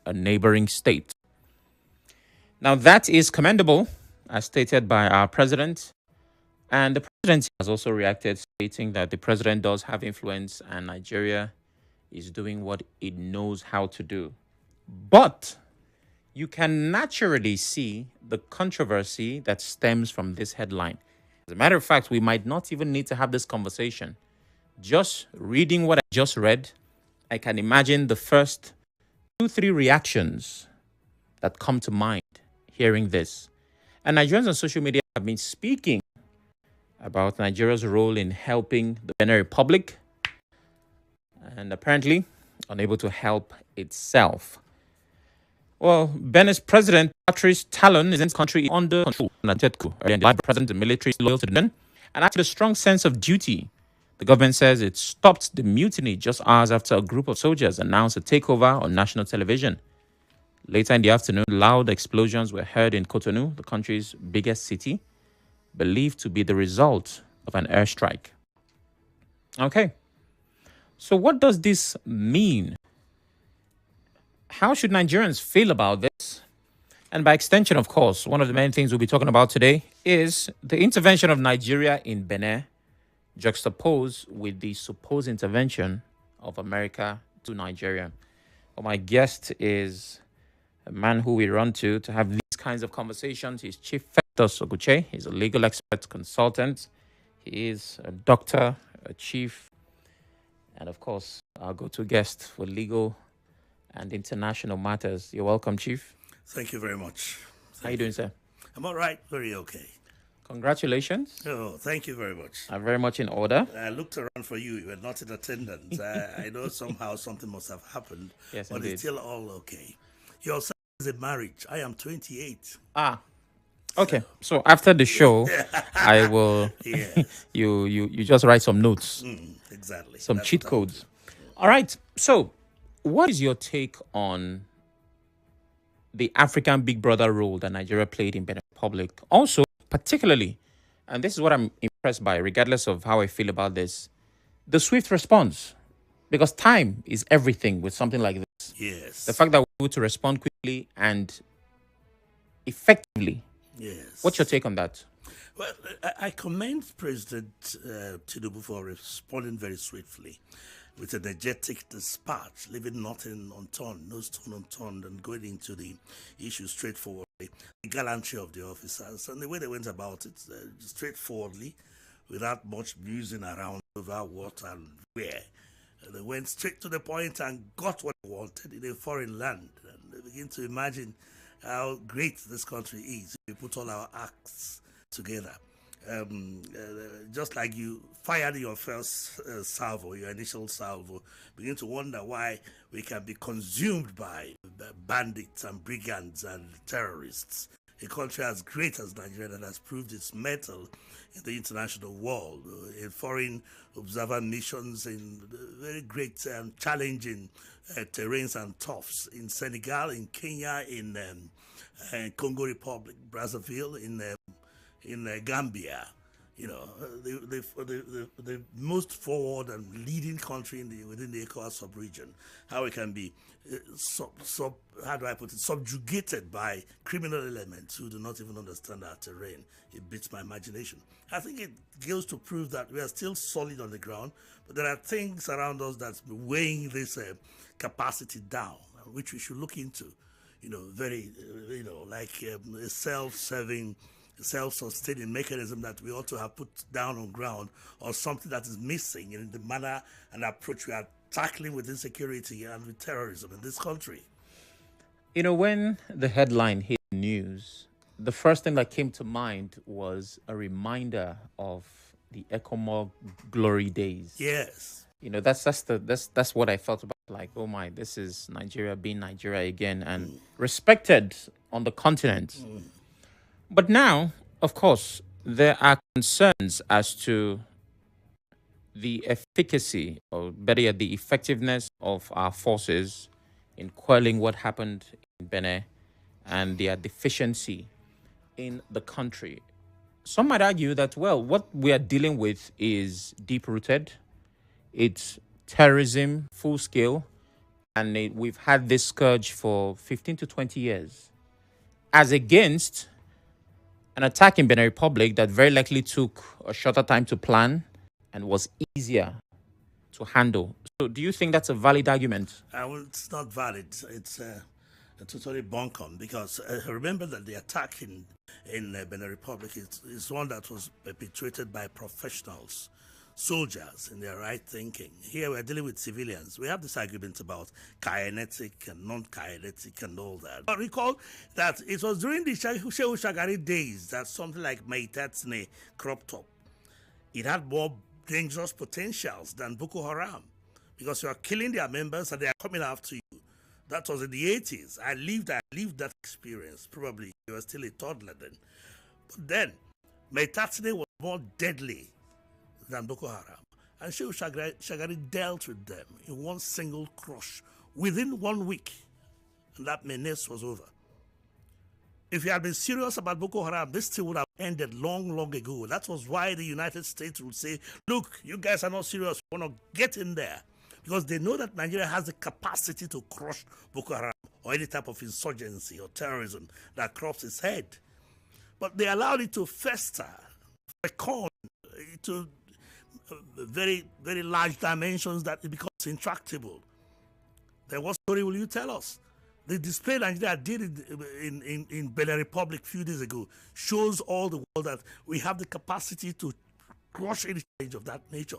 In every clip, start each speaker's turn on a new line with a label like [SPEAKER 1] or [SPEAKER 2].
[SPEAKER 1] a neighboring state. Now, that is commendable, as stated by our president. And the presidency has also reacted, stating that the president does have influence and Nigeria is doing what it knows how to do. But you can naturally see the controversy that stems from this headline. As a matter of fact, we might not even need to have this conversation. Just reading what I just read, I can imagine the first 2, 3 reactions that come to mind hearing this. And Nigerians on social media have been speaking about Nigeria's role in helping the Benin Republic and apparently unable to help itself. Well, Benin's president, Patrice Talon, is in this country under control. Earlier in the president, the military is loyal to the men. And after a strong sense of duty, the government says it stopped the mutiny just hours after a group of soldiers announced a takeover on national television. Later in the afternoon, loud explosions were heard in Cotonou, the country's biggest city, believed to be the result of an airstrike. Okay, so what does this mean? How should Nigerians feel about this? And by extension, of course, one of the main things we'll be talking about today is the intervention of Nigeria in Benin, juxtaposed with the supposed intervention of America to Nigeria. Well, my guest is a man who we run to have these kinds of conversations. He's Chief Festus Oguche. He's a legal expert consultant. He is a doctor, a chief, and of course, our go-to guest for legal and international matters. You're welcome, Chief.
[SPEAKER 2] Thank you very much.
[SPEAKER 1] How are you doing, sir?
[SPEAKER 2] I'm all right. Very okay.
[SPEAKER 1] Congratulations.
[SPEAKER 2] Oh, thank you very much.
[SPEAKER 1] I'm very much in order.
[SPEAKER 2] I looked around for you. You were not in attendance. I know somehow something must have happened.
[SPEAKER 1] Yes,
[SPEAKER 2] but
[SPEAKER 1] indeed.
[SPEAKER 2] It's still all okay. Your son is a marriage. I am 28.
[SPEAKER 1] Okay. So after the show, I will.
[SPEAKER 2] Yes.
[SPEAKER 1] You just write some notes,
[SPEAKER 2] Exactly.
[SPEAKER 1] some
[SPEAKER 2] That's
[SPEAKER 1] cheat
[SPEAKER 2] what I will
[SPEAKER 1] codes. All right. So, what is your take on the African Big Brother role that Nigeria played in Benin Republic? Also, particularly, and this is what I'm impressed by, regardless of how I feel about this, the swift response, because time is everything with something like this.
[SPEAKER 2] do. Yes.
[SPEAKER 1] The fact that we're able to respond quickly and effectively.
[SPEAKER 2] Yes.
[SPEAKER 1] What's your take on that?
[SPEAKER 2] Well, I commend President Tinubu for responding very swiftly with energetic dispatch, leaving nothing unturned, no stone unturned, and going into the issue straightforwardly. The gallantry of the officers and the way they went about it straightforwardly, without much musing around over what and where. They went straight to the point and got what they wanted in a foreign land. And they begin to imagine how great this country is if we put all our acts together. Just like you fired your first salvo, your initial salvo, begin to wonder why we can be consumed by bandits and brigands and terrorists. A country as great as Nigeria that has proved its mettle in the international world, in foreign observer missions, in very great and challenging terrains and toughs in Senegal, in Kenya, in Congo Republic, Brazzaville, in Gambia. You know, the most forward and leading country within the ECOWAS sub-region. How it can be how do I put it, subjugated by criminal elements who do not even understand our terrain. It beats my imagination. I think it goes to prove that we are still solid on the ground, but there are things around us that's weighing this capacity down, which we should look into. You know, very, like a self-serving, self-sustaining mechanism that we ought to have put down on ground, or something that is missing in the manner and approach we are tackling with insecurity and with terrorism in this country.
[SPEAKER 1] You know, when the headline hit the news, the first thing that came to mind was a reminder of the ECOMOG glory days.
[SPEAKER 2] Yes.
[SPEAKER 1] You know, that's what I felt about. Like, oh my, this is Nigeria being Nigeria again and respected on the continent. But now, of course, there are concerns as to the efficacy, or better yet, the effectiveness of our forces in quelling what happened in Benin and their deficiency in the country. Some might argue that, well, what we are dealing with is deep-rooted. It's terrorism, full scale, and we've had this scourge for 15 to 20 years, as against an attack in Benin Republic that very likely took a shorter time to plan and was easier to handle. So do you think that's a valid argument?
[SPEAKER 2] Well, it's not valid. It's totally bunkum because remember that the attack in Benin Republic is one that was perpetrated by professionals, soldiers in their right thinking. Here we're dealing with civilians. We have this argument about kinetic and non-kinetic and all that. But recall that it was during the Shehu Shagari days that something like Meitatsne cropped up. It had more dangerous potentials than Boko Haram because you are killing their members and they are coming after you. That was in the 80s. I lived that experience. Probably you were still a toddler then. But then, Meitatsne was more deadly than Boko Haram. And Shehu Shagari dealt with them in one single crush within 1 week. And that menace was over. If you had been serious about Boko Haram, this thing would have ended long, long ago. That was why the United States would say, look, you guys are not serious. We want to get in there. Because they know that Nigeria has the capacity to crush Boko Haram or any type of insurgency or terrorism that crops its head. But they allowed it to fester, fecund, to very, very large dimensions that it becomes intractable. Then what story will you tell us? The display Nigeria did in Benin Republic a few days ago shows all the world that we have the capacity to crush any change of that nature,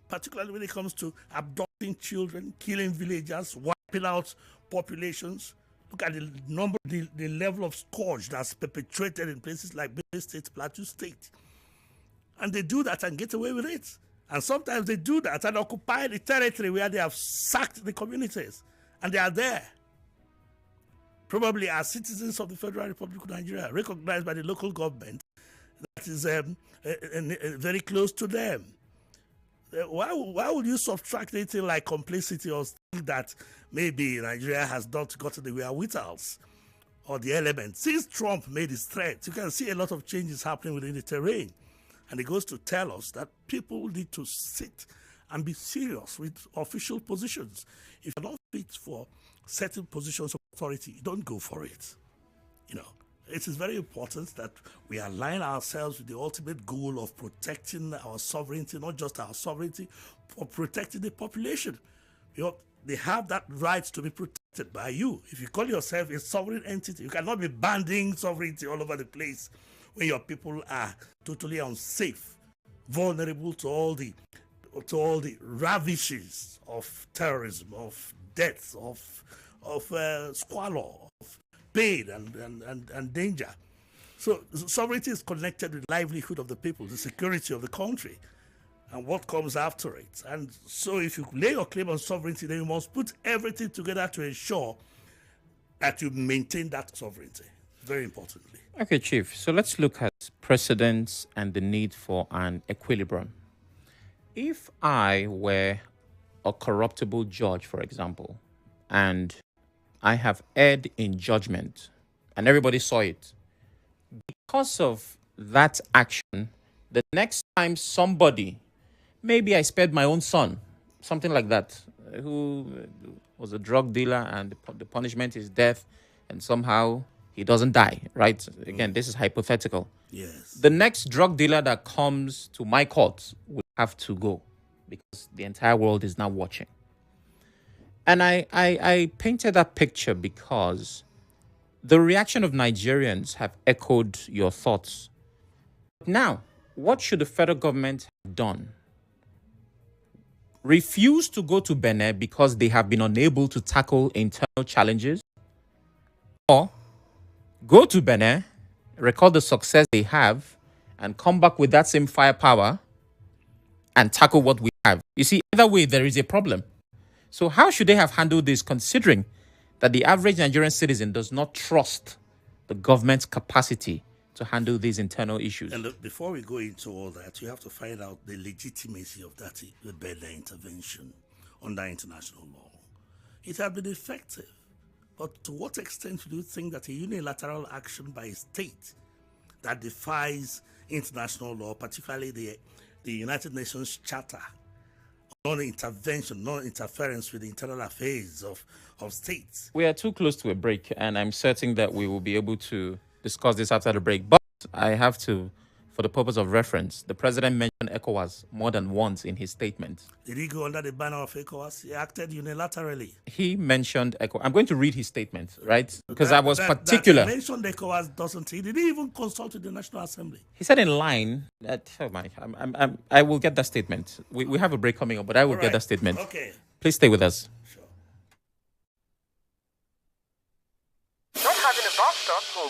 [SPEAKER 2] particularly when it comes to abducting children, killing villagers, wiping out populations. Look at the number, the level of scourge that's perpetrated in places like Benin State, Plateau State. And they do that and get away with it. And sometimes they do that and occupy the territory where they have sacked the communities. And they are there. Probably as citizens of the Federal Republic of Nigeria, recognized by the local government that is very close to them. Why would you subtract anything like complicity or think that maybe Nigeria has not gotten the wherewithals or the elements? Since Trump made his threat, you can see a lot of changes happening within the terrain. And it goes to tell us that people need to sit and be serious with official positions. If you're not fit for certain positions of authority, don't go for it. You know, it is very important that we align ourselves with the ultimate goal of protecting our sovereignty, not just our sovereignty, but protecting the population. You know, they have that right to be protected by you. If you call yourself a sovereign entity, you cannot be banding sovereignty all over the place when your people are totally unsafe, vulnerable to all the ravages of terrorism, of death, of squalor, of pain and danger. So sovereignty is connected with the livelihood of the people, the security of the country, and what comes after it. And so if you lay your claim on sovereignty, then you must put everything together to ensure that you maintain that sovereignty, very importantly.
[SPEAKER 1] Okay, Chief. So let's look at precedents and the need for an equilibrium. If I were a corruptible judge, for example, and I have erred in judgment, and everybody saw it, because of that action, the next time somebody, maybe I spared my own son, something like that, who was a drug dealer, and the punishment is death, and somehow he doesn't die, right? Again, this is hypothetical.
[SPEAKER 2] Yes.
[SPEAKER 1] The next drug dealer that comes to my court will have to go because the entire world is now watching. And I painted that picture because the reaction of Nigerians have echoed your thoughts. Now, what should the federal government have done? Refuse to go to Benin because they have been unable to tackle internal challenges? Or go to Benin, record the success they have, and come back with that same firepower and tackle what we have? You see, either way, there is a problem. So how should they have handled this, considering that the average Nigerian citizen does not trust the government's capacity to handle these internal issues?
[SPEAKER 2] And before we go into all that, you have to find out the legitimacy of that the Benin intervention under international law. It has been effective, but to what extent do you think that a unilateral action by a state that defies international law, particularly the United Nations Charter non-intervention, non-interference with the internal affairs of states.
[SPEAKER 1] We are too close to a break, and I'm certain that we will be able to discuss this after the break. But I have to, for the purpose of reference, the president mentioned ECOWAS more than once in his statement.
[SPEAKER 2] Did he go under the banner of ECOWAS? He acted unilaterally.
[SPEAKER 1] He mentioned ECOWAS. I'm going to read his statement, right? Because I was particular.
[SPEAKER 2] That he mentioned ECOWAS doesn't he? Did he even consult with the National Assembly?
[SPEAKER 1] He said in line that, oh my, I will get that statement. We have a break coming up, but I will get that statement.
[SPEAKER 2] Okay.
[SPEAKER 1] Please stay with us.
[SPEAKER 2] Sure.
[SPEAKER 3] Not having a bus stop will